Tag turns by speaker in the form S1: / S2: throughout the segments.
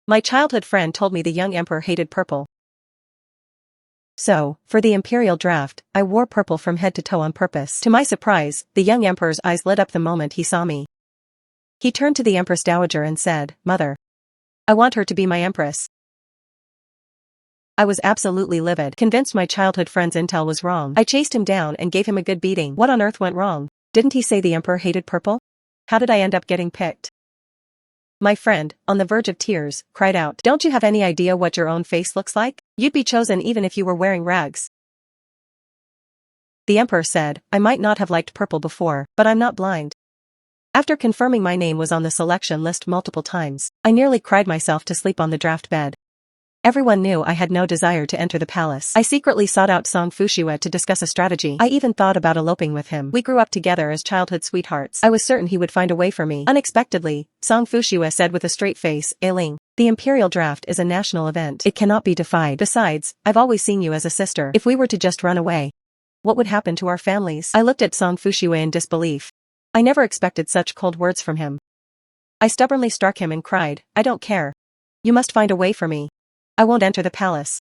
S1: My childhood friend told me the young emperor hated purple. So, for the imperial draft, I wore purple from head to toe on purpose. To my surprise, the young emperor's eyes lit up the moment he saw me. He turned to the Empress Dowager and said, "Mother, I want her to be my empress." I was absolutely livid, convinced my childhood friend's intel was wrong. I chased him down and gave him a good beating. What on earth went wrong? Didn't he say the emperor hated purple? How did I end up getting picked? My friend, on the verge of tears, cried out, "Don't you have any idea what your own face looks like? You'd be chosen even if you were wearing rags." The emperor said, "I might not have liked purple before, but I'm not blind." After confirming my name was on the selection list multiple times, I nearly cried myself to sleep on the draft bed. Everyone knew I had no desire to enter the palace. I secretly sought out Song Fushue to discuss a strategy. I even thought about eloping with him. We grew up together as childhood sweethearts. I was certain he would find a way for me. Unexpectedly, Song Fushue said with a straight face, "Ailing, the imperial draft is a national event. It cannot be defied. Besides, I've always seen you as a sister. If we were to just run away, what would happen to our families?" I looked at Song Fushue in disbelief. I never expected such cold words from him. I stubbornly struck him and cried, "I don't care. You must find a way for me. I won't enter the palace."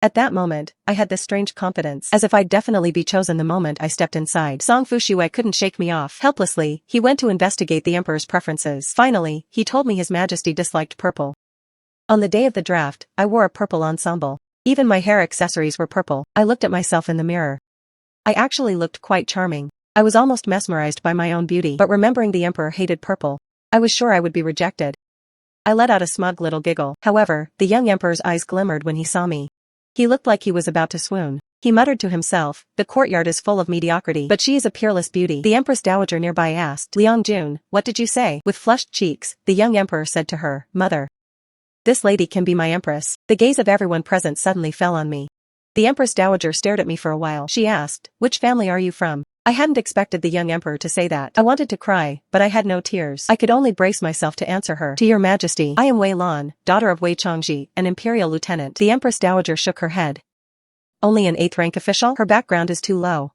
S1: At that moment, I had this strange confidence, as if I'd definitely be chosen the moment I stepped inside. Song Fushue couldn't shake me off. Helplessly, he went to investigate the emperor's preferences. Finally, he told me His Majesty disliked purple. On the day of the draft, I wore a purple ensemble. Even my hair accessories were purple. I looked at myself in the mirror. I actually looked quite charming. I was almost mesmerized by my own beauty, but remembering the emperor hated purple, I was sure I would be rejected. I let out a smug little giggle. However, the young emperor's eyes glimmered when he saw me. He looked like he was about to swoon. He muttered to himself, "The courtyard is full of mediocrity, but she is a peerless beauty." The Empress Dowager nearby asked, "Liang Jun, what did you say?" With flushed cheeks, the young emperor said to her, "Mother, this lady can be my empress." The gaze of everyone present suddenly fell on me. The Empress Dowager stared at me for a while. She asked, "Which family are you from?" I hadn't expected the young emperor to say that. I wanted to cry, but I had no tears. I could only brace myself to answer her. "To your majesty, I am Wei Lan, daughter of Wei Chongji, an imperial lieutenant." The Empress Dowager shook her head. "Only an 8th rank official? Her background is too low."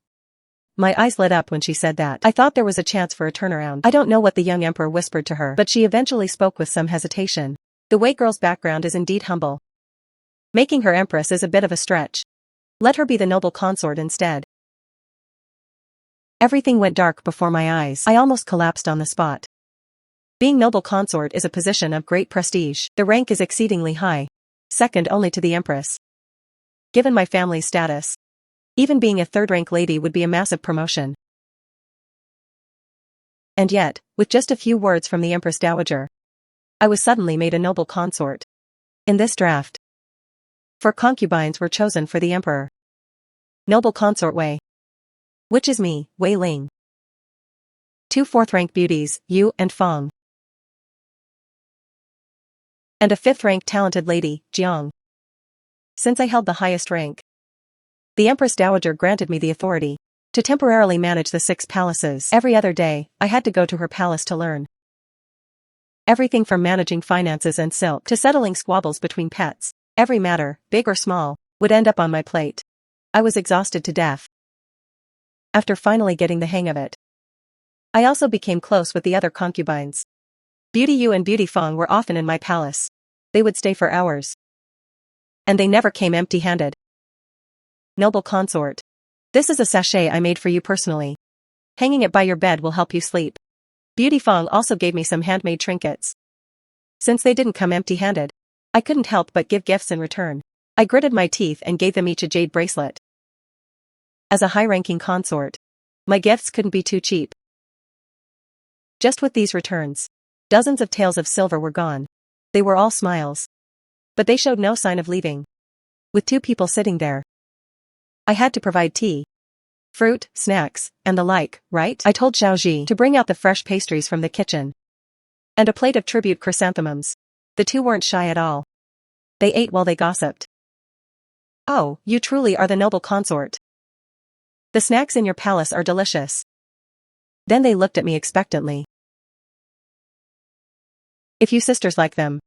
S1: My eyes lit up when she said that. I thought there was a chance for a turnaround. I don't know what the young emperor whispered to her, but she eventually spoke with some hesitation. "The Wei girl's background is indeed humble. Making her empress is a bit of a stretch. Let her be the noble consort instead." Everything went dark before my eyes. I almost collapsed on the spot. Being noble consort is a position of great prestige. The rank is exceedingly high, second only to the empress. Given my family's status, even being a 3rd-rank lady would be a massive promotion. And yet, with just a few words from the Empress Dowager, I was suddenly made a noble consort. In this draft, 4 concubines were chosen for the emperor. Noble consort Wei, which is me, Wei Ling. 2 4th-rank beauties, Yu and Fong. And a 5th-rank talented lady, Jiang. Since I held the highest rank, the Empress Dowager granted me the authority to temporarily manage the 6 palaces. Every other day, I had to go to her palace to learn everything from managing finances and silk to settling squabbles between pets. Every matter, big or small, would end up on my plate. I was exhausted to death. After finally getting the hang of it, I also became close with the other concubines. Beauty Yu and Beauty Fong were often in my palace. They would stay for hours. And they never came empty-handed. Noble consort. This is a sachet I made for you personally. Hanging it by your bed will help you sleep. Beauty Fong also gave me some handmade trinkets. Since they didn't come empty-handed, I couldn't help but give gifts in return. I gritted my teeth and gave them each a jade bracelet. As a high-ranking consort, my gifts couldn't be too cheap. Just with these returns, dozens of taels of silver were gone. They were all smiles. But they showed no sign of leaving. With 2 people sitting there, I had to provide tea, fruit, snacks, and the like, right? I told Xiaoji to bring out the fresh pastries from the kitchen. And a plate of tribute chrysanthemums. The 2 weren't shy at all. They ate while they gossiped. "Oh, you truly are the noble consort. The snacks in your palace are delicious." Then they looked at me expectantly. "If you sisters like them,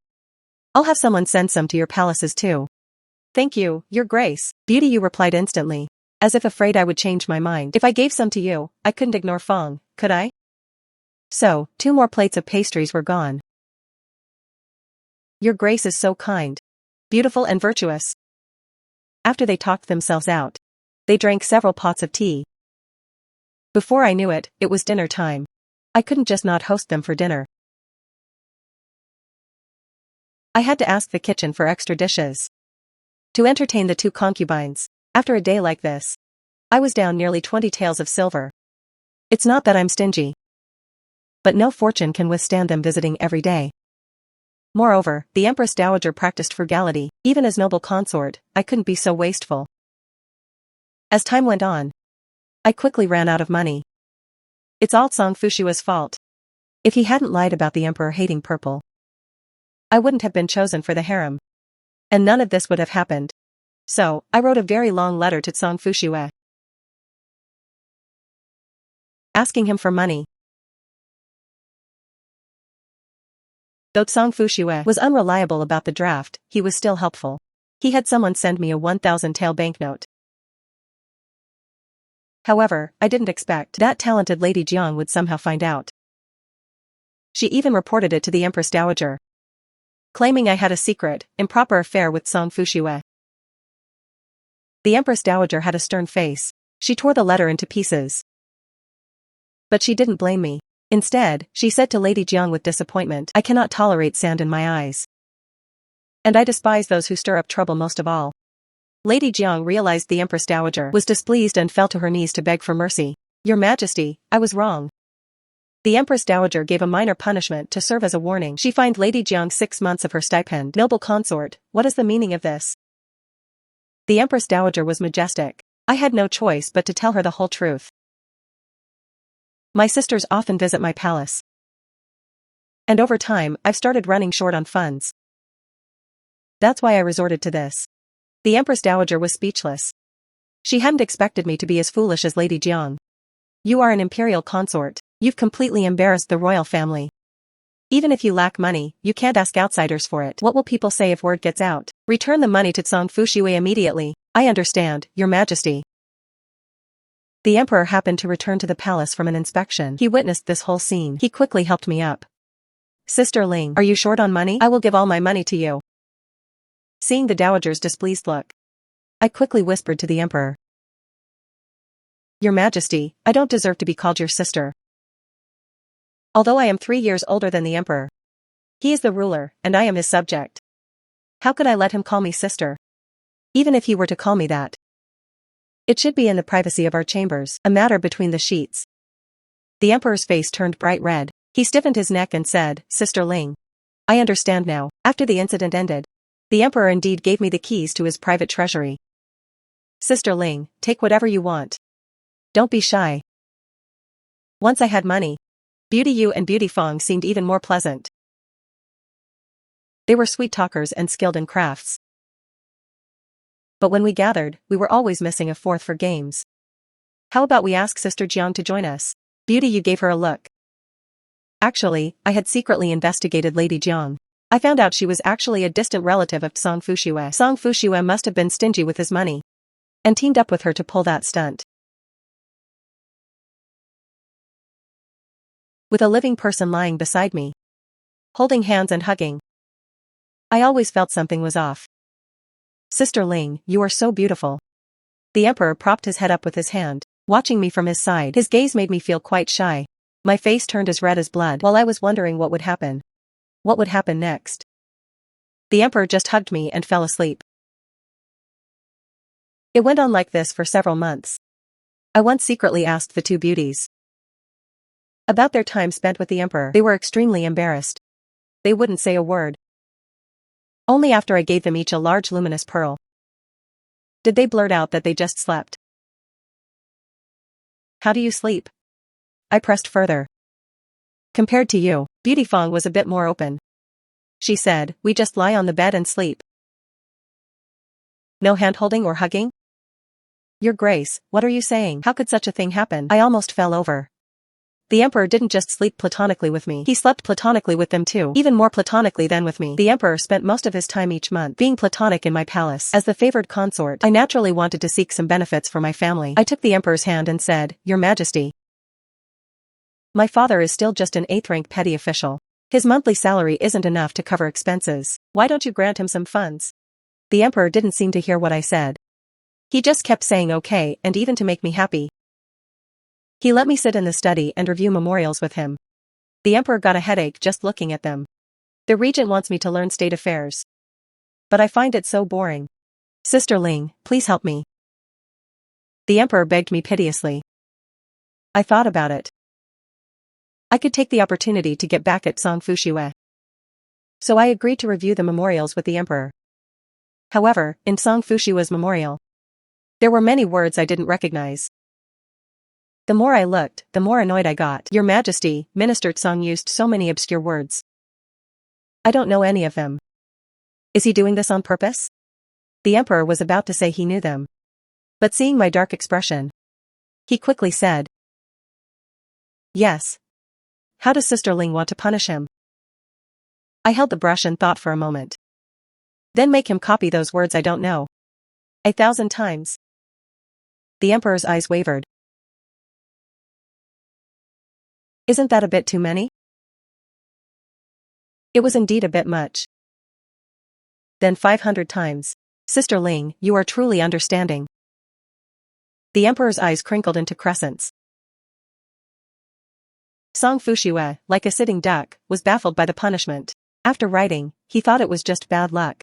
S1: I'll have someone send some to your palaces too." "Thank you, Your Grace," Beauty Yu replied instantly, as if afraid I would change my mind. If I gave some to you, I couldn't ignore Fong, could I? So, 2 more plates of pastries were gone. Your Grace is so kind. Beautiful and virtuous. After they talked themselves out, they drank several pots of tea. Before I knew it, it was dinner time. I couldn't just not host them for dinner. I had to ask the kitchen for extra dishes to entertain the two concubines. After a day like this, I was down nearly 20 taels of silver. It's not that I'm stingy, but no fortune can withstand them visiting every day. Moreover, the Empress Dowager practiced frugality. Even as noble consort, I couldn't be so wasteful. As time went on, I quickly ran out of money. It's all Song Fushua's fault. If he hadn't lied about the emperor hating purple, I wouldn't have been chosen for the harem. And none of this would have happened. So, I wrote a very long letter to Song Fushue, asking him for money. Though Song Fushue was unreliable about the draft, he was still helpful. He had someone send me a 1,000 tael banknote. However, I didn't expect that talented Lady Jiang would somehow find out. She even reported it to the Empress Dowager, claiming I had a secret, improper affair with Song Fushue. The Empress Dowager had a stern face. She tore the letter into pieces. But she didn't blame me. Instead, she said to Lady Jiang with disappointment, I cannot tolerate sand in my eyes. And I despise those who stir up trouble most of all. Lady Jiang realized the Empress Dowager was displeased and fell to her knees to beg for mercy. Your Majesty, I was wrong. The Empress Dowager gave a minor punishment to serve as a warning. She fined Lady Jiang 6 months of her stipend. Noble consort, what is the meaning of this? The Empress Dowager was majestic. I had no choice but to tell her the whole truth. My sisters often visit my palace. And over time, I've started running short on funds. That's why I resorted to this. The Empress Dowager was speechless. She hadn't expected me to be as foolish as Lady Jiang. You are an imperial consort. You've completely embarrassed the royal family. Even if you lack money, you can't ask outsiders for it. What will people say if word gets out? Return the money to Song Fushue immediately. I understand, Your Majesty. The emperor happened to return to the palace from an inspection. He witnessed this whole scene. He quickly helped me up. Sister Ling, are you short on money? I will give all my money to you. Seeing the dowager's displeased look, I quickly whispered to the emperor. Your Majesty, I don't deserve to be called your sister. Although I am 3 years older than the emperor, he is the ruler, and I am his subject. How could I let him call me sister? Even if he were to call me that, it should be in the privacy of our chambers, a matter between the sheets. The emperor's face turned bright red. He stiffened his neck and said, Sister Ling, I understand now. After the incident ended, the emperor indeed gave me the keys to his private treasury. Sister Ling, take whatever you want. Don't be shy. Once I had money, Beauty Yu and Beauty Fong seemed even more pleasant. They were sweet talkers and skilled in crafts. But when we gathered, we were always missing a fourth for games. How about we ask Sister Jiang to join us? Beauty Yu gave her a look. Actually, I had secretly investigated Lady Jiang. I found out she was actually a distant relative of Song Fushue. Song Fushue must have been stingy with his money and teamed up with her to pull that stunt. With a living person lying beside me, holding hands and hugging, I always felt something was off. Sister Ling, you are so beautiful. The emperor propped his head up with his hand, watching me from his side. His gaze made me feel quite shy. My face turned as red as blood while I was wondering what would happen. What would happen next? The emperor just hugged me and fell asleep. It went on like this for several months. I once secretly asked the two beauties about their time spent with the emperor. They were extremely embarrassed. They wouldn't say a word. Only after I gave them each a large luminous pearl did they blurt out that they just slept. How do you sleep? I pressed further. Compared to you, Beauty Fong was a bit more open. She said, we just lie on the bed and sleep. No hand-holding or hugging? Your Grace, what are you saying? How could such a thing happen? I almost fell over. The emperor didn't just sleep platonically with me. He slept platonically with them too, even more platonically than with me. The emperor spent most of his time each month being platonic in my palace. As the favored consort, I naturally wanted to seek some benefits for my family. I took the emperor's hand and said, Your Majesty, my father is still just an 8th-rank petty official. His monthly salary isn't enough to cover expenses. Why don't you grant him some funds? The emperor didn't seem to hear what I said. He just kept saying okay, and even to make me happy, he let me sit in the study and review memorials with him. The emperor got a headache just looking at them. The regent wants me to learn state affairs, but I find it so boring. Sister Ling, please help me. The emperor begged me piteously. I thought about it. I could take the opportunity to get back at Song Fushue. So I agreed to review the memorials with the emperor. However, in Song Fushue's memorial, there were many words I didn't recognize. The more I looked, the more annoyed I got. Your Majesty, Minister Tsang used so many obscure words. I don't know any of them. Is he doing this on purpose? The emperor was about to say he knew them, but seeing my dark expression, he quickly said, yes. How does Sister Ling want to punish him? I held the brush and thought for a moment. Then make him copy those words I don't know 1,000 times. The emperor's eyes wavered. Isn't that a bit too many? It was indeed a bit much. Then 500 times. Sister Ling, you are truly understanding. The emperor's eyes crinkled into crescents. Song Fushue, like a sitting duck, was baffled by the punishment. After writing, he thought it was just bad luck.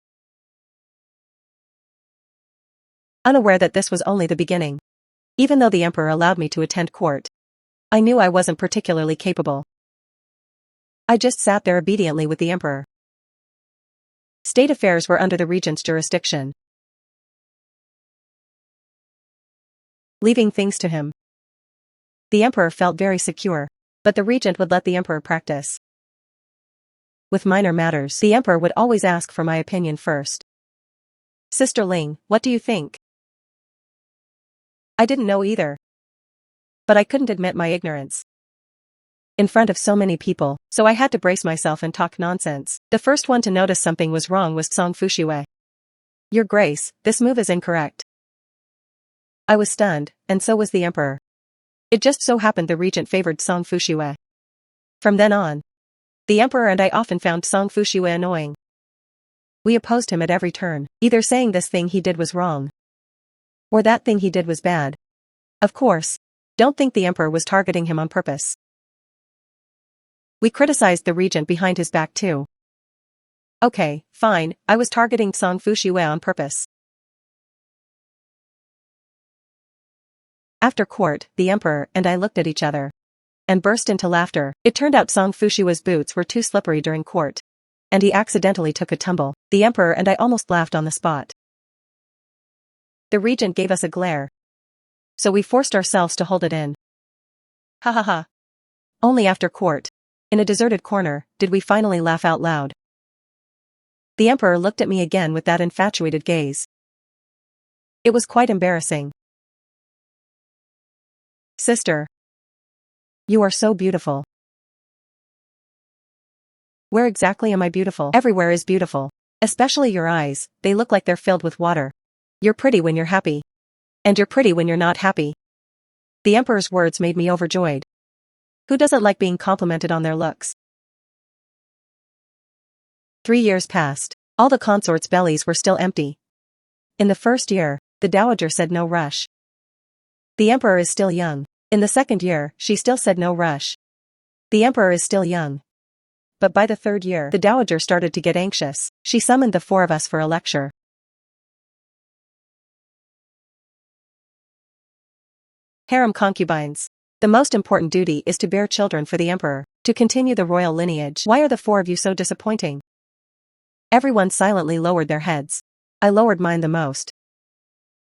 S1: Unaware that this was only the beginning. Even though the emperor allowed me to attend court, I knew I wasn't particularly capable. I just sat there obediently with the emperor. State affairs were under the regent's jurisdiction, leaving things to him. The emperor felt very secure, but the regent would let the emperor practice. With minor matters, the emperor would always ask for my opinion first. Sister Ling, what do you think? I didn't know either, but I couldn't admit my ignorance in front of so many people, so I had to brace myself and talk nonsense. The first one to notice something was wrong was Song Fushue. Your Grace, this move is incorrect. I was stunned, and so was the emperor. It just so happened the regent favored Song Fushue. From then on, the emperor and I often found Song Fushue annoying. We opposed him at every turn, either saying this thing he did was wrong, or that thing he did was bad. Of course, don't think the emperor was targeting him on purpose. We criticized the regent behind his back too. Okay, fine, I was targeting Song Fushue on purpose. After court, the emperor and I looked at each other and burst into laughter. It turned out Song Fushue's boots were too slippery during court, and he accidentally took a tumble. The emperor and I almost laughed on the spot. The regent gave us a glare, so we forced ourselves to hold it in. Ha ha ha. Only after court, in a deserted corner, did we finally laugh out loud. The emperor looked at me again with that infatuated gaze. It was quite embarrassing. Sister, you are so beautiful. Where exactly am I beautiful? Everywhere is beautiful. Especially your eyes, they look like they're filled with water. You're pretty when you're happy. And you're pretty when you're not happy. The emperor's words made me overjoyed. Who doesn't like being complimented on their looks? 3 years passed. All the consorts' bellies were still empty. In the first year, the dowager said no rush. The emperor is still young. In the second year, she still said no rush. The emperor is still young. But by the third year, the dowager started to get anxious. She summoned the 4 of us for a lecture. Harem concubines. The most important duty is to bear children for the emperor, to continue the royal lineage. Why are the 4 of you so disappointing? Everyone silently lowered their heads. I lowered mine the most.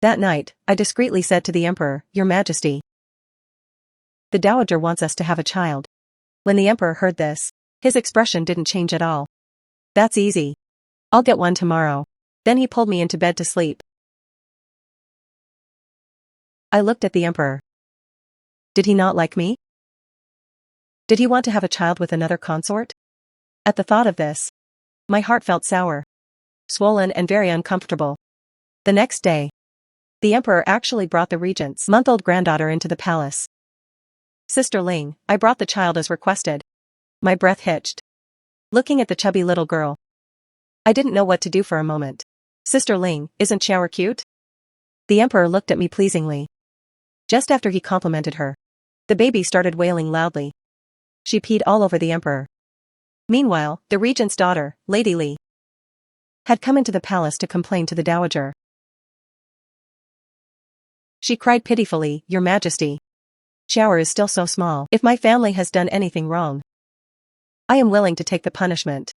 S1: That night, I discreetly said to the emperor, Your Majesty, the dowager wants us to have a child. When the emperor heard this, his expression didn't change at all. That's easy. I'll get one tomorrow. Then he pulled me into bed to sleep. I looked at the emperor. Did he not like me? Did he want to have a child with another consort? At the thought of this, my heart felt sour, swollen and very uncomfortable. The next day, the emperor actually brought the regent's month-old granddaughter into the palace. Sister Ling, I brought the child as requested. My breath hitched. looking at the chubby little girl. I didn't know what to do for a moment. Sister Ling, isn't Shower cute? The emperor looked at me pleasingly. Just after he complimented her, the baby started wailing loudly. She peed all over the emperor. Meanwhile, the regent's daughter, Lady Li, had come into the palace to complain to the dowager. She cried pitifully, "Your Majesty, Shower is still so small. If my family has done anything wrong, I am willing to take the punishment.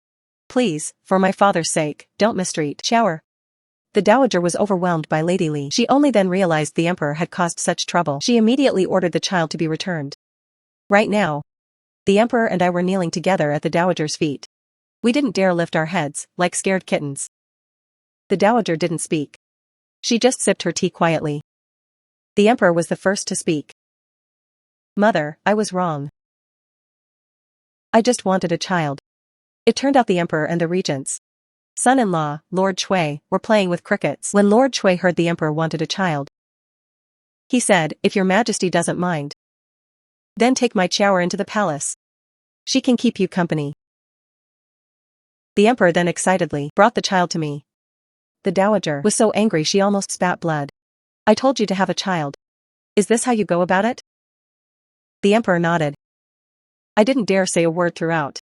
S1: Please, for my father's sake, don't mistreat Shower." The dowager was overwhelmed by Lady Li. She only then realized the emperor had caused such trouble. She immediately ordered the child to be returned. Right now, the emperor and I were kneeling together at the dowager's feet. We didn't dare lift our heads, like scared kittens. The dowager didn't speak. She just sipped her tea quietly. The emperor was the first to speak. "Mother, I was wrong. I just wanted a child." It turned out the emperor and the regent's son-in-law, Lord Shui, were playing with crickets when Lord Shui heard the emperor wanted a child. He said, "If your Majesty doesn't mind, then take my Shower into the palace. She can keep you company." The emperor then excitedly brought the child to me. The dowager was so angry she almost spat blood. "I told you to have a child. Is this how you go about it?" The emperor nodded. I didn't dare say a word throughout.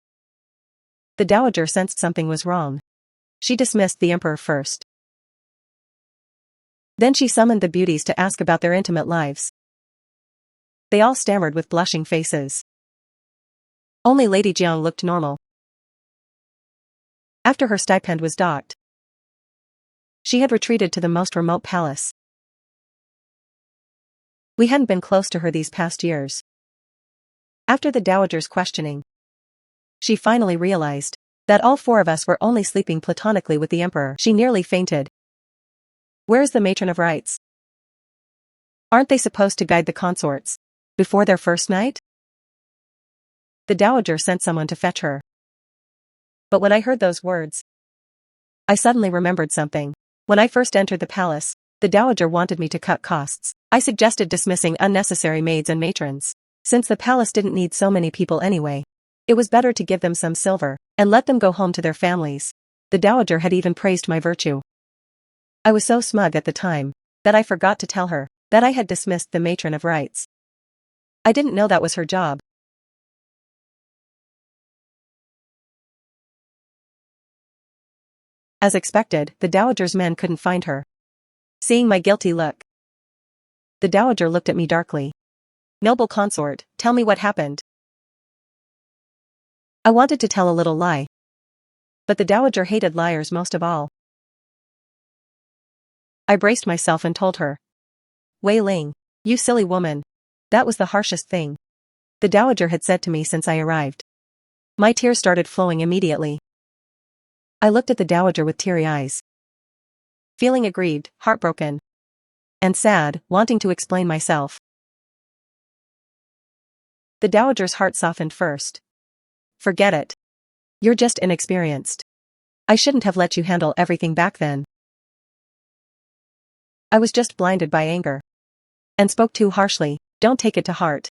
S1: The dowager sensed something was wrong. She dismissed the emperor first. Then she summoned the beauties to ask about their intimate lives. They all stammered with blushing faces. Only Lady Jiang looked normal. After her stipend was docked, she had retreated to the most remote palace. We hadn't been close to her these past years. After the dowager's questioning, she finally realized that all four of us were only sleeping platonically with the emperor. She nearly fainted. "Where's the matron of rites? Aren't they supposed to guide the consorts before their first night?" The dowager sent someone to fetch her. But when I heard those words, I suddenly remembered something. When I first entered the palace, the dowager wanted me to cut costs. I suggested dismissing unnecessary maids and matrons. Since the palace didn't need so many people anyway, it was better to give them some silver and let them go home to their families. The dowager had even praised my virtue. I was so smug at the time that I forgot to tell her that I had dismissed the matron of rites. I didn't know that was her job. As expected, the dowager's men couldn't find her. Seeing my guilty look, the dowager looked at me darkly. "Noble consort, tell me what happened." I wanted to tell a little lie, but the dowager hated liars most of all. I braced myself and told her. "Wei Ling, you silly woman. That was the harshest thing the dowager had said to me since I arrived." My tears started flowing immediately. I looked at the dowager with teary eyes, feeling aggrieved, heartbroken, and sad, wanting to explain myself. The dowager's heart softened first. "Forget it. You're just inexperienced. I shouldn't have let you handle everything back then. I was just blinded by anger and spoke too harshly. Don't take it to heart."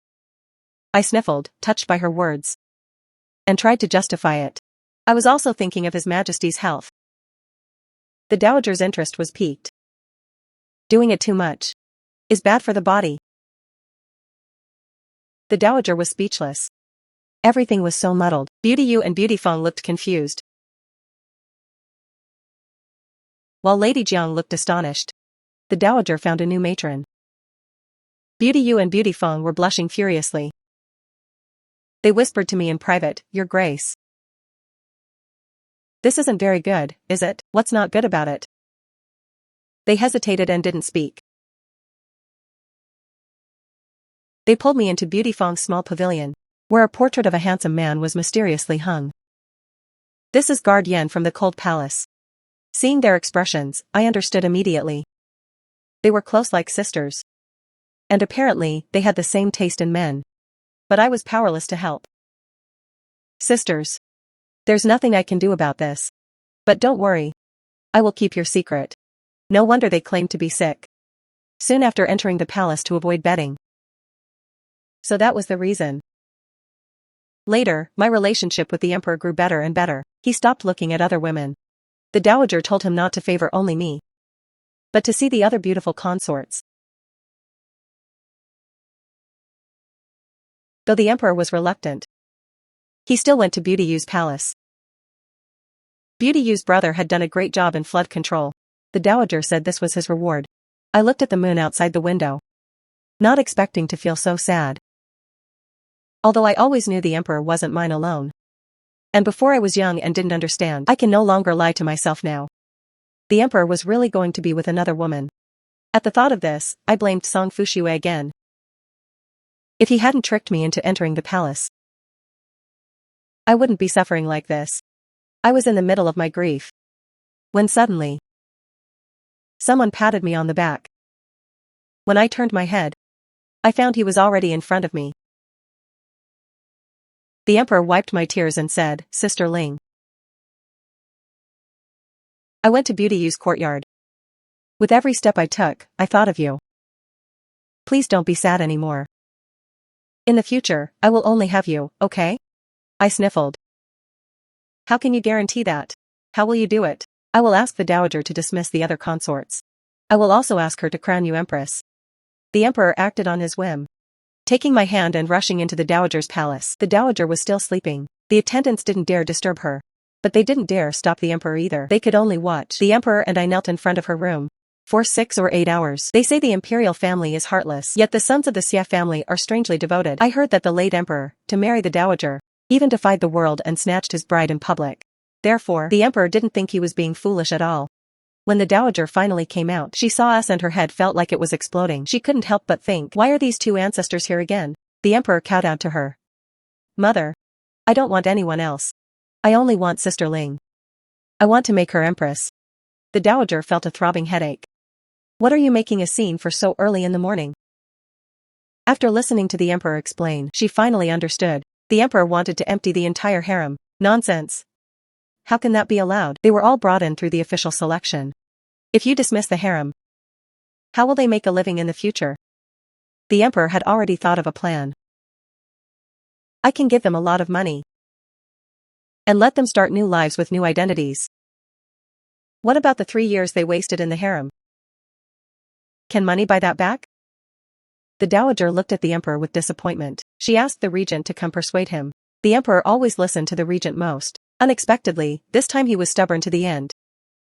S1: I sniffled, touched by her words, and tried to justify it. I was also thinking of His Majesty's health. The dowager's interest was piqued. Doing it too much is bad for the body. The dowager was speechless. Everything was so muddled. Beauty Yu and Beauty Feng looked confused, while Lady Jiang looked astonished. The dowager found a new matron. Beauty Yu and Beauty Feng were blushing furiously. They whispered to me in private, "Your Grace, this isn't very good, is it? What's not good about it?" They hesitated and didn't speak. They pulled me into Beauty Feng's small pavilion, where a portrait of a handsome man was mysteriously hung. "This is Guard Yen from the Cold Palace." Seeing their expressions, I understood immediately. They were close like sisters. And apparently, they had the same taste in men. But I was powerless to help. "Sisters, there's nothing I can do about this. But don't worry. I will keep your secret." No wonder they claimed to be sick soon after entering the palace to avoid betting. So that was the reason. Later, my relationship with the emperor grew better and better. He stopped looking at other women. The dowager told him not to favor only me, but to see the other beautiful consorts. Though the emperor was reluctant, he still went to Beauty Yu's palace. Beauty Yu's brother had done a great job in flood control. The dowager said this was his reward. I looked at the moon outside the window, not expecting to feel so sad. Although I always knew the emperor wasn't mine alone. And before I was young and didn't understand, I can no longer lie to myself now. The emperor was really going to be with another woman. At the thought of this, I blamed Song Fushue again. If he hadn't tricked me into entering the palace, I wouldn't be suffering like this. I was in the middle of my grief, when suddenly, someone patted me on the back. When I turned my head, I found he was already in front of me. The emperor wiped my tears and said, "Sister Ling." I went to Beauty Yu's courtyard. With every step I took, I thought of you. Please don't be sad anymore. In the future, I will only have you, okay? I sniffled. How can you guarantee that? How will you do it? I will ask the dowager to dismiss the other consorts. I will also ask her to crown you empress. The emperor acted on his whim, taking my hand and rushing into the dowager's palace. The dowager was still sleeping. The attendants didn't dare disturb her. But they didn't dare stop the emperor either. They could only watch. The emperor and I knelt in front of her room for 6 or 8 hours. They say the imperial family is heartless, yet the sons of the Xia family are strangely devoted. I heard that the late emperor, to marry the dowager, even defied the world and snatched his bride in public. Therefore, the emperor didn't think he was being foolish at all. When the dowager finally came out, she saw us and her head felt like it was exploding. She couldn't help but think, why are these two ancestors here again? The emperor kowtowed to her. Mother, I don't want anyone else. I only want Sister Ling. I want to make her empress. The dowager felt a throbbing headache. What are you making a scene for so early in the morning? After listening to the emperor explain, she finally understood. The emperor wanted to empty the entire harem. Nonsense. How can that be allowed? They were all brought in through the official selection. If you dismiss the harem, how will they make a living in the future? The emperor had already thought of a plan. I can give them a lot of money and let them start new lives with new identities. What about the 3 years they wasted in the harem? Can money buy that back? The dowager looked at the emperor with disappointment. She asked the regent to come persuade him. The emperor always listened to the regent most. Unexpectedly, this time he was stubborn to the end,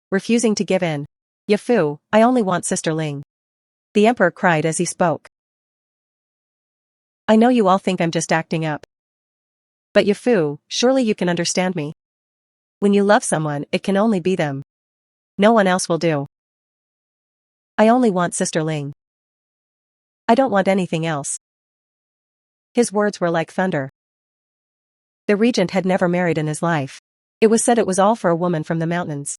S1: refusing to give in. Yafu, I only want Sister Ling. The emperor cried as he spoke. I know you all think I'm just acting up. But Yafu, surely you can understand me. When you love someone, it can only be them. No one else will do. I only want Sister Ling. I don't want anything else. His words were like thunder. The regent had never married in his life. It was said it was all for a woman from the mountains.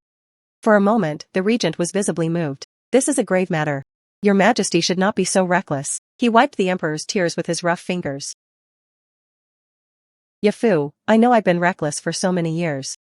S1: For a moment, the regent was visibly moved. This is a grave matter. Your Majesty should not be so reckless. He wiped the emperor's tears with his rough fingers. Yafu, I know I've been reckless for so many years.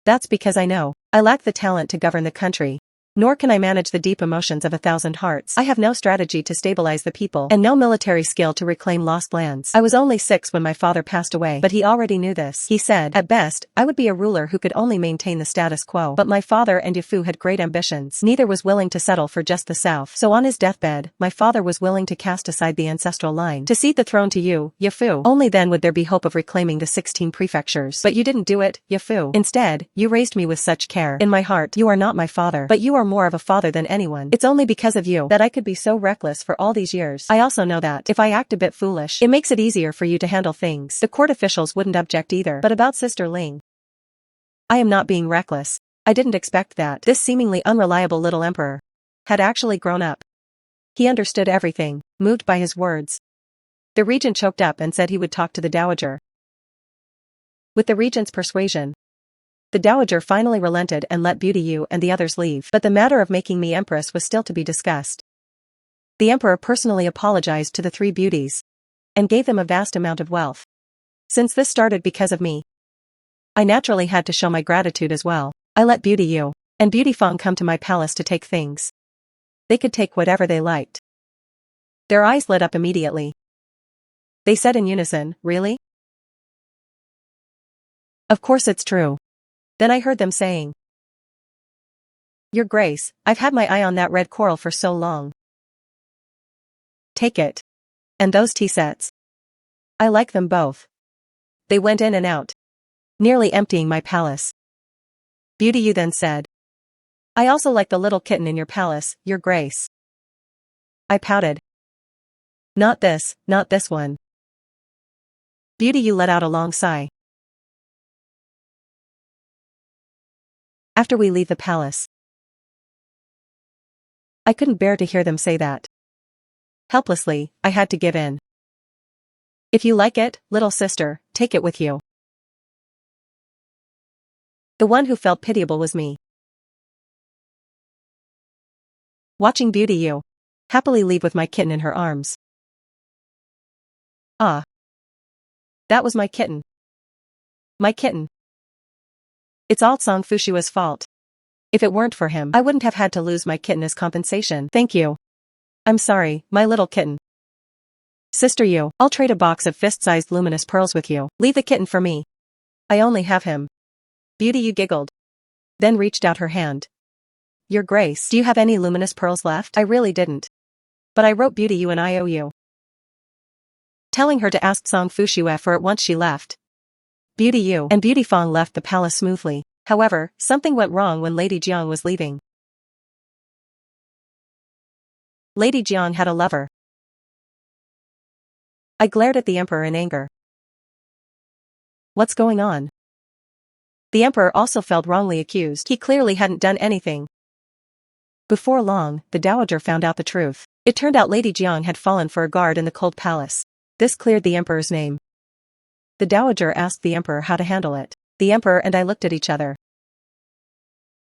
S1: That's because I know I lack the talent to govern the country. Nor can I manage the deep emotions of 1,000 hearts. I have no strategy to stabilize the people and no military skill to reclaim lost lands. I was only 6 when my father passed away, but he already knew this. He said, at best, I would be a ruler who could only maintain the status quo. But my father and Yafu had great ambitions. Neither was willing to settle for just the south. So on his deathbed, my father was willing to cast aside the ancestral line to cede the throne to you, Yafu. Only then would there be hope of reclaiming the 16 prefectures. But you didn't do it, Yafu. Instead, you raised me with such care. In my heart, you are not my father, but you are more of a father than anyone. It's only because of you that I could be so reckless for all these years. I also know that if I act a bit foolish, it makes it easier for you to handle things. The court officials wouldn't object either. But about Sister Ling, I am not being reckless. I didn't expect that. This seemingly unreliable little emperor had actually grown up. He understood everything, moved by his words. The regent choked up and said he would talk to the dowager. With the regent's persuasion, the dowager finally relented and let Beauty Yu and the others leave. But the matter of making me empress was still to be discussed. The emperor personally apologized to the 3 beauties and gave them a vast amount of wealth. Since this started because of me, I naturally had to show my gratitude as well. I let Beauty Yu and Beauty Feng come to my palace to take things. They could take whatever they liked. Their eyes lit up immediately. They said in unison, really? Of course it's true. Then I heard them saying, Your Grace, I've had my eye on that red coral for so long. Take it. And those tea sets. I like them both. They went in and out, nearly emptying my palace. Beauty, you then said. I also like the little kitten in your palace, Your Grace. I pouted. Not this one. Beauty, you let out a long sigh. After we leave the palace. I couldn't bear to hear them say that. Helplessly, I had to give in. If you like it, little sister, take it with you. The one who felt pitiable was me. Watching Beauty you happily leave with my kitten in her arms. Ah. That was my kitten. My kitten. It's all Song Fushua's fault. If it weren't for him, I wouldn't have had to lose my kitten as compensation. Thank you. I'm sorry, my little kitten. Sister you, I'll trade a box of fist-sized luminous pearls with you. Leave the kitten for me. I only have him. Beauty you giggled. Then reached out her hand. Your Grace, do you have any luminous pearls left? I really didn't. But I wrote Beauty you an IOU. Telling her to ask Song Fushue for it once she left. Beauty you and Beauty Fong left the palace smoothly. However, something went wrong when Lady Jiang was leaving. Lady Jiang had a lover. I glared at the emperor in anger. What's going on? The emperor also felt wrongly accused. He clearly hadn't done anything. Before long, the dowager found out the truth. It turned out Lady Jiang had fallen for a guard in the cold palace. This cleared the emperor's name. The dowager asked the emperor how to handle it. The emperor and I looked at each other.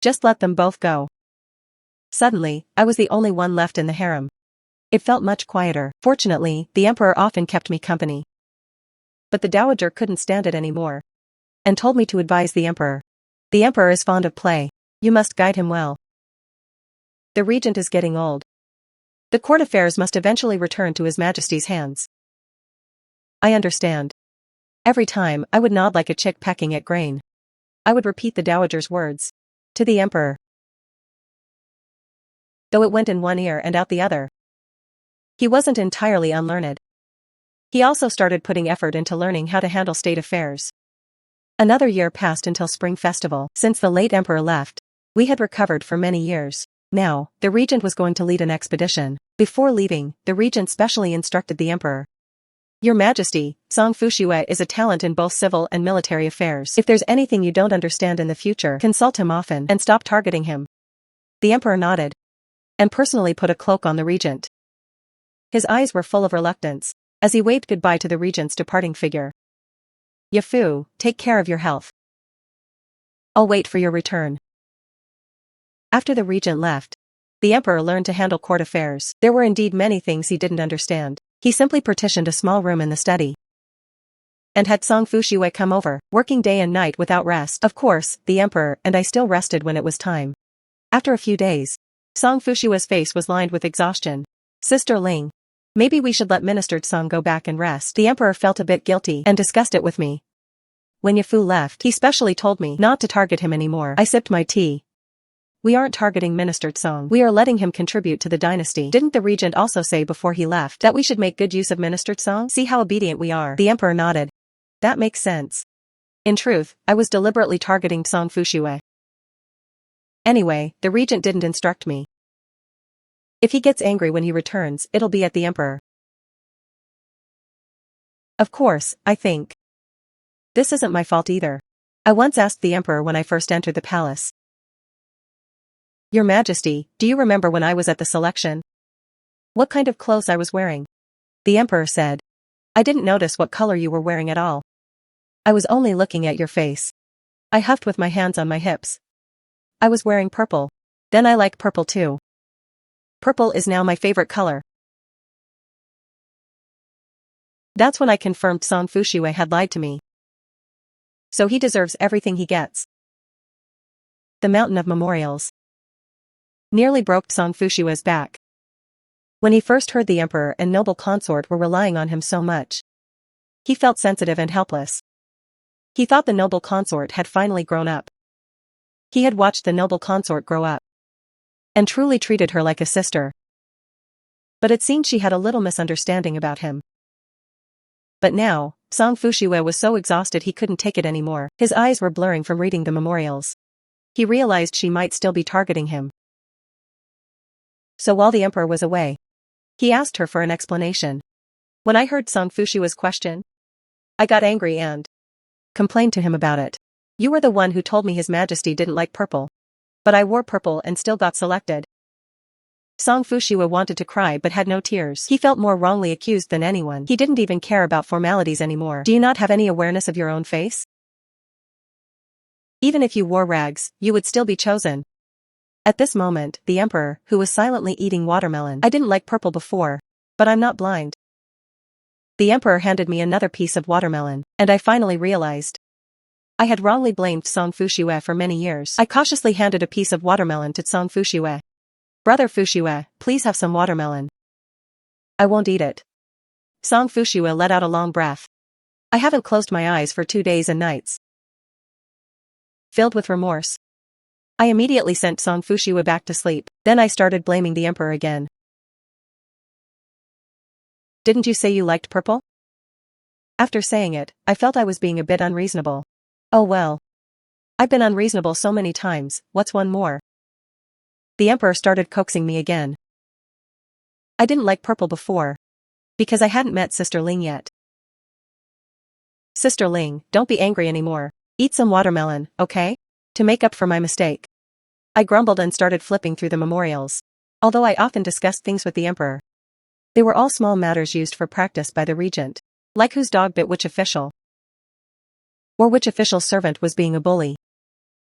S1: Just let them both go. Suddenly, I was the only one left in the harem. It felt much quieter. Fortunately, the emperor often kept me company. But the dowager couldn't stand it anymore. And told me to advise the emperor. The emperor is fond of play. You must guide him well. The regent is getting old. The court affairs must eventually return to His Majesty's hands. I understand. Every time, I would nod like a chick pecking at grain. I would repeat the dowager's words. To the emperor. Though it went in one ear and out the other. He wasn't entirely unlearned. He also started putting effort into learning how to handle state affairs. Another year passed until Spring Festival. Since the late emperor left, we had recovered for many years. Now, the regent was going to lead an expedition. Before leaving, the regent specially instructed the emperor. Your Majesty, Song Fushue is a talent in both civil and military affairs. If there's anything you don't understand in the future, consult him often and stop targeting him. The emperor nodded. And personally put a cloak on the regent. His eyes were full of reluctance, as he waved goodbye to the regent's departing figure. Yafu, take care of your health. I'll wait for your return. After the regent left, the emperor learned to handle court affairs. There were indeed many things he didn't understand. He simply partitioned a small room in the study. And had Song Fushue come over, working day and night without rest. Of course, the emperor and I still rested when it was time. After a few days, Song Fushue's face was lined with exhaustion. Sister Ling. Maybe we should let Minister Song go back and rest. The emperor felt a bit guilty and discussed it with me. When Yafu left, he specially told me not to target him anymore. I sipped my tea. We aren't targeting Minister Song. We are letting him contribute to the dynasty. Didn't the regent also say before he left that we should make good use of Minister Song? See how obedient we are. The emperor nodded. That makes sense. In truth, I was deliberately targeting Song Fushue. Anyway, the regent didn't instruct me. If he gets angry when he returns, it'll be at the emperor. Of course, I think. This isn't my fault either. I once asked the emperor when I first entered the palace. Your Majesty, do you remember when I was at the selection? What kind of clothes I was wearing? The emperor said. I didn't notice what color you were wearing at all. I was only looking at your face. I huffed with my hands on my hips. I was wearing purple. Then I like purple too. Purple is now my favorite color. That's when I confirmed Song Fushue had lied to me. So he deserves everything he gets. The mountain of memorials nearly broke Song Fushue's back. When he first heard the emperor and noble consort were relying on him so much, he felt sensitive and helpless. He thought the noble consort had finally grown up. He had watched the noble consort grow up and truly treated her like a sister. But it seemed she had a little misunderstanding about him. But now, Song Fushiwe was so exhausted he couldn't take it anymore. His eyes were blurring from reading the memorials. He realized she might still be targeting him. So while the emperor was away, he asked her for an explanation. When I heard Song Fushiwe's question, I got angry and complained to him about it. You were the one who told me His Majesty didn't like purple. But I wore purple and still got selected. Song Fushiwe wanted to cry but had no tears. He felt more wrongly accused than anyone. He didn't even care about formalities anymore. Do you not have any awareness of your own face? Even if you wore rags, you would still be chosen. At this moment, the emperor, who was silently eating watermelon. I didn't like purple before, but I'm not blind. The emperor handed me another piece of watermelon, and I finally realized I had wrongly blamed Song Fushiwe for many years. I cautiously handed a piece of watermelon to Song Fushiwe. Brother Fushiwe, please have some watermelon. I won't eat it. Song Fushiwe let out a long breath. I haven't closed my eyes for 2 days and nights. Filled with remorse, I immediately sent Song Fushiwe back to sleep. Then I started blaming the emperor again. Didn't you say you liked purple? After saying it, I felt I was being a bit unreasonable. Oh well. I've been unreasonable so many times, what's one more? The emperor started coaxing me again. I didn't like purple before, because I hadn't met Sister Ling yet. Sister Ling, don't be angry anymore. Eat some watermelon, okay? To make up for my mistake. I grumbled and started flipping through the memorials. Although I often discussed things with the emperor, they were all small matters used for practice by the regent. Like whose dog bit which official, or which official's servant was being a bully.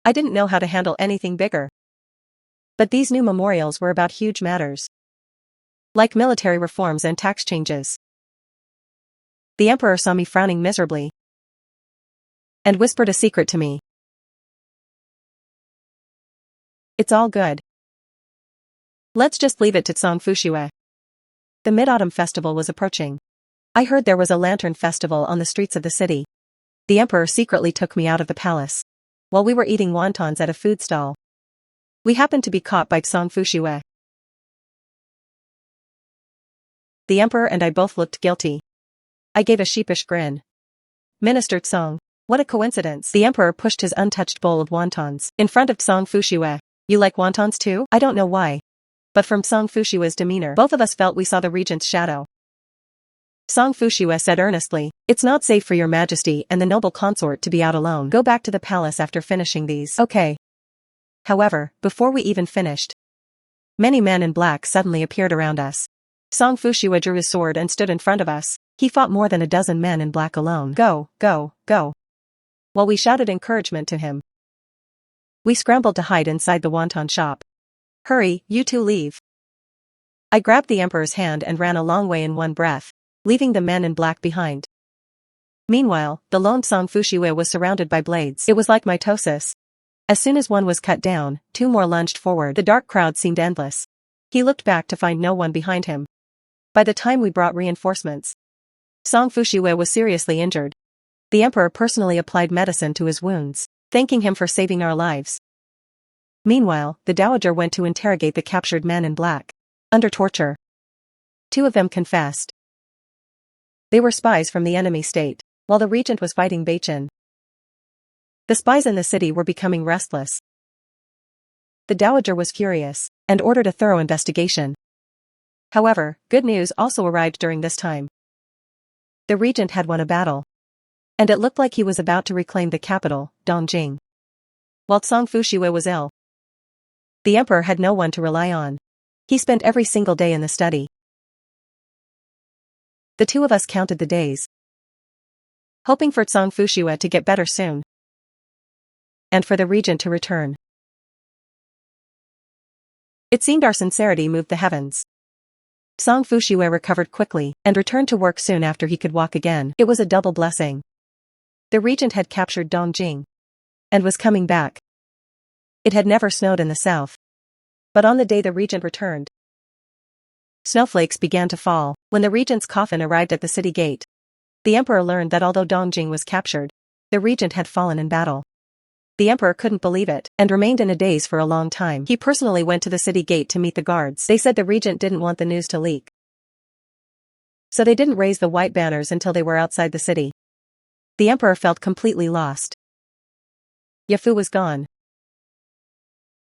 S1: I didn't know how to handle anything bigger. But these new memorials were about huge matters, like military reforms and tax changes. The emperor saw me frowning miserably and whispered a secret to me. It's all good. Let's just leave it to Song Fushiwe. The Mid-Autumn Festival was approaching. I heard there was a lantern festival on the streets of the city. The emperor secretly took me out of the palace while we were eating wontons at a food stall. We happened to be caught by Song Fushiwe. The emperor and I both looked guilty. I gave a sheepish grin. Minister Song, what a coincidence. The emperor pushed his untouched bowl of wontons in front of Song Fushiwe. You like wontons too? I don't know why, but from Song Fushiwe's demeanor, both of us felt we saw the regent's shadow. Song Fushiwe said earnestly, it's not safe for your majesty and the noble consort to be out alone. Go back to the palace after finishing these. Okay. However, before we even finished, many men in black suddenly appeared around us. Song Fushiwe drew his sword and stood in front of us. He fought more than a dozen men in black alone. Go, go, go. While we shouted encouragement to him, we scrambled to hide inside the wonton shop. Hurry, you two leave. I grabbed the emperor's hand and ran a long way in one breath, leaving the men in black behind. Meanwhile, the lone Song Fushiwe was surrounded by blades. It was like mitosis. As soon as one was cut down, 2 more lunged forward. The dark crowd seemed endless. He looked back to find no one behind him. By the time we brought reinforcements, Song Fushiwe was seriously injured. The emperor personally applied medicine to his wounds, thanking him for saving our lives. Meanwhile, the dowager went to interrogate the captured men in black. Under torture, 2 of them confessed. They were spies from the enemy state, while the regent was fighting Bachin. The spies in the city were becoming restless. The dowager was furious and ordered a thorough investigation. However, good news also arrived during this time. The regent had won a battle, and it looked like he was about to reclaim the capital, Dongjing. While Song Fushiwe was ill, the emperor had no one to rely on. He spent every single day in the study. The 2 of us counted the days, hoping for Song Fushiwe to get better soon, and for the regent to return. It seemed our sincerity moved the heavens. Song Fushiwe recovered quickly and returned to work soon after he could walk again. It was a double blessing. The regent had captured Dongjing and was coming back. It had never snowed in the south, but on the day the regent returned, snowflakes began to fall. When the regent's coffin arrived at the city gate, the emperor learned that although Dongjing was captured, The regent had fallen in battle. The emperor couldn't believe it, and remained in a daze for a long time. He personally went to the city gate to meet the guards. They said the regent didn't want the news to leak, so they didn't raise the white banners until they were outside the city. The emperor felt completely lost. Yafu was gone.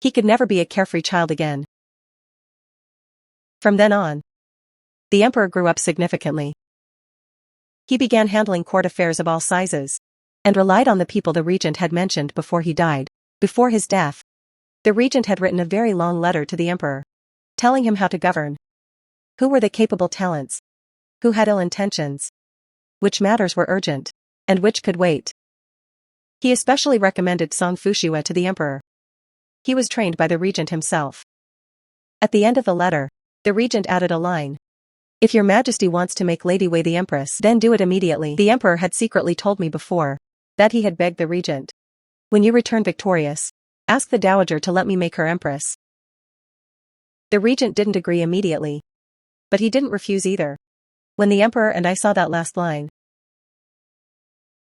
S1: He could never be a carefree child again. From then on, the emperor grew up significantly. He began handling court affairs of all sizes, and relied on the people the regent had mentioned before he died. Before his death, the regent had written a very long letter to the emperor, telling him how to govern, who were the capable talents, who had ill intentions, which matters were urgent, and which could wait. He especially recommended Song Fushue to the emperor. He was trained by the regent himself. At the end of the letter, the regent added a line. If your majesty wants to make Lady Wei the empress, then do it immediately. The emperor had secretly told me before that he had begged the regent, when you return victorious, ask the dowager to let me make her empress. The regent didn't agree immediately, but he didn't refuse either. When the emperor and I saw that last line,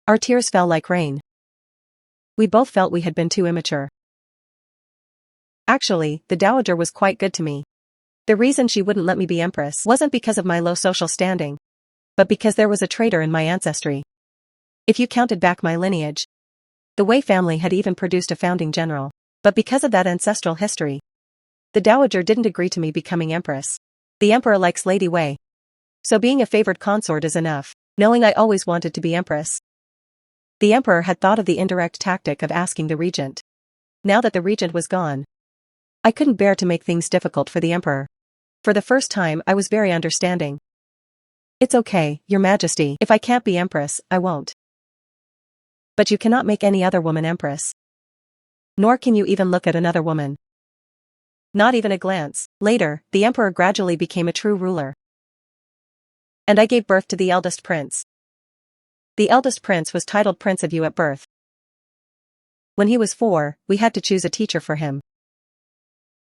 S1: our tears fell like rain. We both felt we had been too immature. Actually, the dowager was quite good to me. The reason she wouldn't let me be empress wasn't because of my low social standing, but because there was a traitor in my ancestry. If you counted back my lineage, the Wei family had even produced a founding general. But because of that ancestral history, the dowager didn't agree to me becoming empress. The emperor likes Lady Wei, so being a favored consort is enough, knowing I always wanted to be empress. The emperor had thought of the indirect tactic of asking the regent. Now that the regent was gone, I couldn't bear to make things difficult for the emperor. For the first time I was very understanding. It's okay, your majesty, if I can't be empress, I won't. But you cannot make any other woman empress. Nor can you even look at another woman. Not even a glance. Later, the emperor gradually became a true ruler. And I gave birth to the eldest prince. The eldest prince was titled Prince of Yu at birth. When he was 4, we had to choose a teacher for him.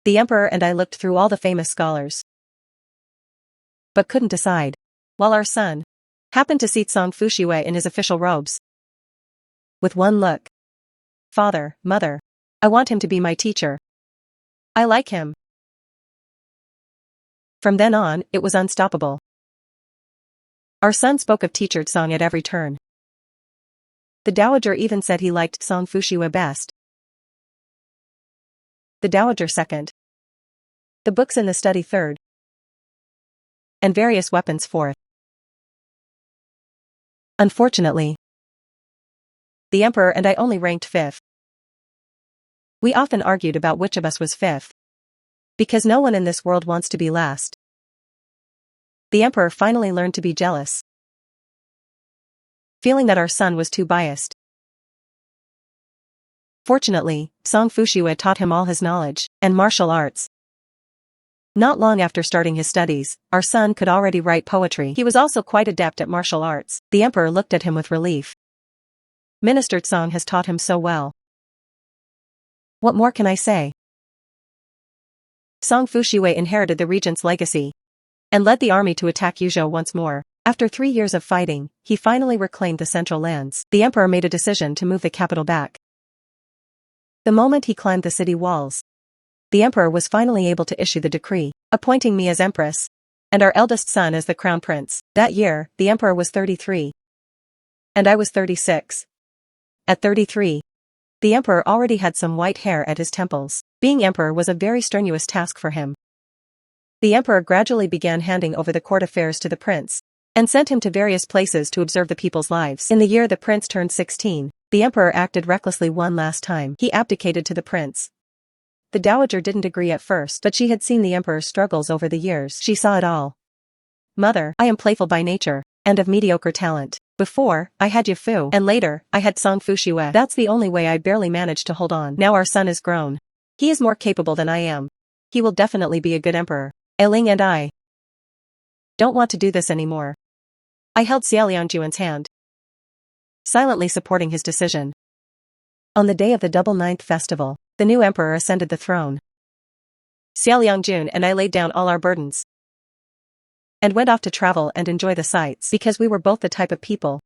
S1: The emperor and I looked through all the famous scholars, but couldn't decide, while our son happened to see Song Fushue in his official robes. With one look, father, mother, I want him to be my teacher. I like him. From then on, it was unstoppable. Our son spoke of teacher Song at every turn. The dowager even said he liked Song Fushue best, the dowager second, the books in the study third, and various weapons fourth. Unfortunately, the emperor and I only ranked 5th. We often argued about which of us was 5th, because no one in this world wants to be last. The emperor finally learned to be jealous, feeling that our son was too biased. Fortunately, Song Fushue taught him all his knowledge and martial arts. Not long after starting his studies, our son could already write poetry. He was also quite adept at martial arts. The emperor looked at him with relief. Minister Song has taught him so well. What more can I say? Song Fushue inherited the regent's legacy and led the army to attack Yuzhou once more. After 3 years of fighting, he finally reclaimed the central lands. The emperor made a decision to move the capital back. The moment he climbed the city walls, the emperor was finally able to issue the decree, appointing me as empress, and our eldest son as the crown prince. That year, the emperor was 33, and I was 36. At 33, the emperor already had some white hair at his temples. Being emperor was a very strenuous task for him. The emperor gradually began handing over the court affairs to the prince, and sent him to various places to observe the people's lives. In the year the prince turned 16, the emperor acted recklessly one last time. He abdicated to the prince. The dowager didn't agree at first, but she had seen the emperor's struggles over the years. She saw it all. Mother, I am playful by nature, and of mediocre talent. Before, I had Yafu, and later, I had Song Fushue. That's the only way I barely managed to hold on. Now our son is grown. He is more capable than I am. He will definitely be a good emperor. Eiling and I don't want to do this anymore. I held Xia Liangjuan's hand, silently supporting his decision. On the day of the Double Ninth Festival, the new emperor ascended the throne. Xia Liangjun and I laid down all our burdens and went off to travel and enjoy the sights, because we were both the type of people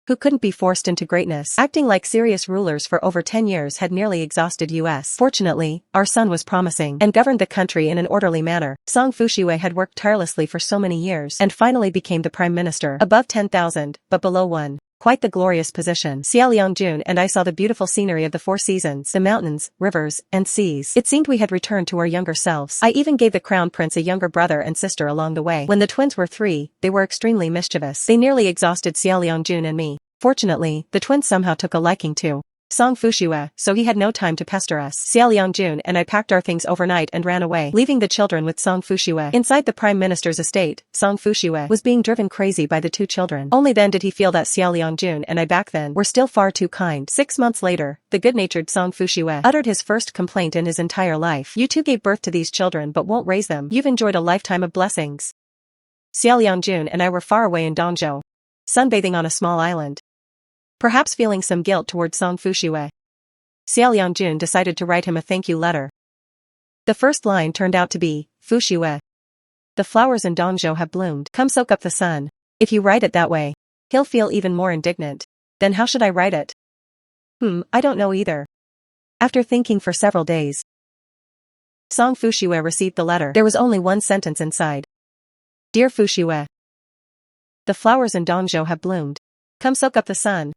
S1: who couldn't be forced into greatness. Acting like serious rulers for over 10 years had nearly exhausted us. Fortunately, our son was promising and governed the country in an orderly manner. Song Fushiwei had worked tirelessly for so many years and finally became the prime minister. Above 10,000, but below 1. Quite the glorious position. Xiao Liangjun and I saw the beautiful scenery of the four seasons, the mountains, rivers, and seas. It seemed we had returned to our younger selves. I even gave the crown prince a younger brother and sister along the way. When the twins were 3, they were extremely mischievous. They nearly exhausted Xiao Liangjun and me. Fortunately, the twins somehow took a liking to Song Fushiwei, so he had no time to pester us. Xiao Liangjun and I packed our things overnight and ran away, leaving the children with Song Fushiwei. Inside the prime minister's estate, Song Fushiwei was being driven crazy by the 2 children. Only then did he feel that Xiao Liangjun and I back then were still far too kind. 6 months later, the good-natured Song Fushiwei uttered his first complaint in his entire life. You two gave birth to these children but won't raise them. You've enjoyed a lifetime of blessings. Xiao Liangjun and I were far away in Dongzhou, sunbathing on a small island. Perhaps feeling some guilt towards Song Fushiwei, Xiao Liangjun decided to write him a thank you letter. The first line turned out to be, Fushiwei, the flowers in Dongzhou have bloomed. Come soak up the sun. If you write it that way, he'll feel even more indignant. Then how should I write it? I don't know either. After thinking for several days, Song Fushiwei received the letter. There was only one sentence inside. Dear Fushiwei, the flowers in Dongzhou have bloomed. Come soak up the sun.